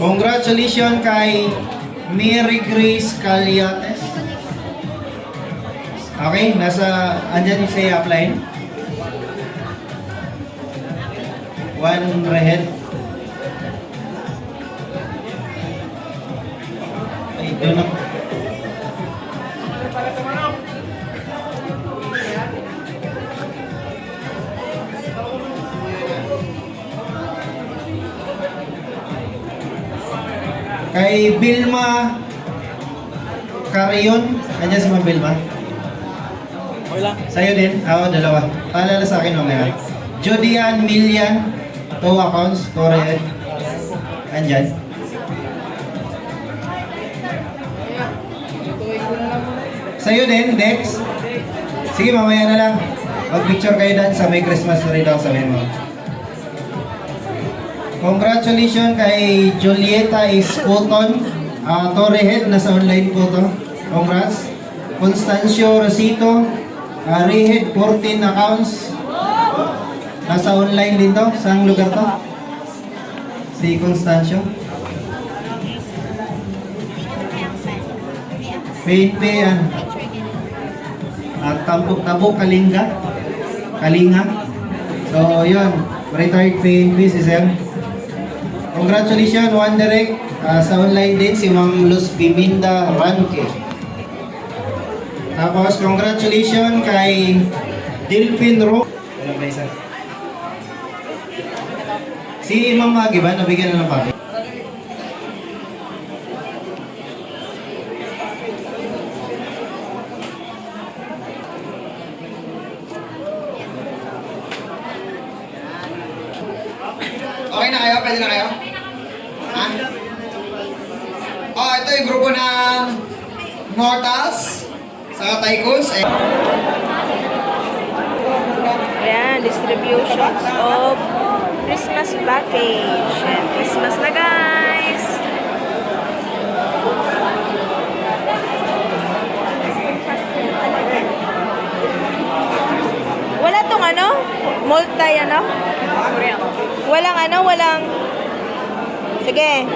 Congratulations kay Mary Grace Calyates. Okay, andyan yung say upline. One rehead. Ay, doon ako. Kay Bilma Carion. Nandiyan si Ma'am Bilma. Okay lang. Sa'yo din? Oo, dalawa. Paalala sa akin mamaya. Jodian Milian. 2 accounts. 2 rehead. Andyan. Sa'yo din, Dex. Sige, mamaya na lang. Mag-picture kayo dyan sa may Christmas tree daw sa mo. Congratulations kay Julieta Escoton. Torrehead, nasa online po to. Congrats. Constancio Rosito. Rehead 14 accounts. Nasa online din to. Saan lugar to? Si Constancio. PNP yan. At Tabuk Kalinga. So, yun. Retired PNP si Sir. Congratulations, One Direct. Sa online din, si Ma'am Luz Biminda Ranque. Tapos, congratulations kay Dilphin Ro. Ano ba isa? Si Ma'am Magi ba? Nabigyan na ng papi? Okay na kayo? Pwede na kayo? Ha? Oh, ito yung grupo ng Mortals sa Tycoons. Ayan, distributions of Christmas package. And Christmas na, guys! Wala tong ano? Multi ano? Walang... Sige.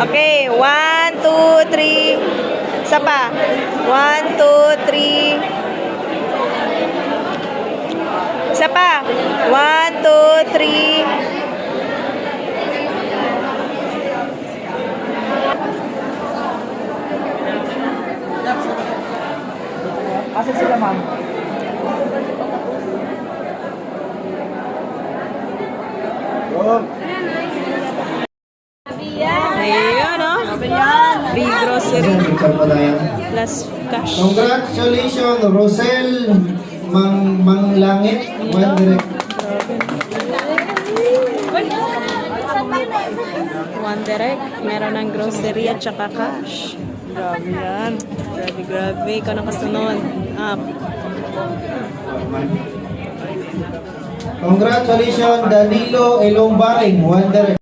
Okay, 1, 2, 3. Isa pa. 1, 2, 3. Isa pa. 1, 2, 3. Asa sila, ma'am? Ayan, no? Free grocery Picture po tayo. plus cash. Congratulations, Rosel Manglangit. One Direct. One Direct. Meron ng grocery at saka cash. Grabe yan. Grabe. Ikaw na kasunod. Up. Congratulations, Danilo Elombaring. One Direct.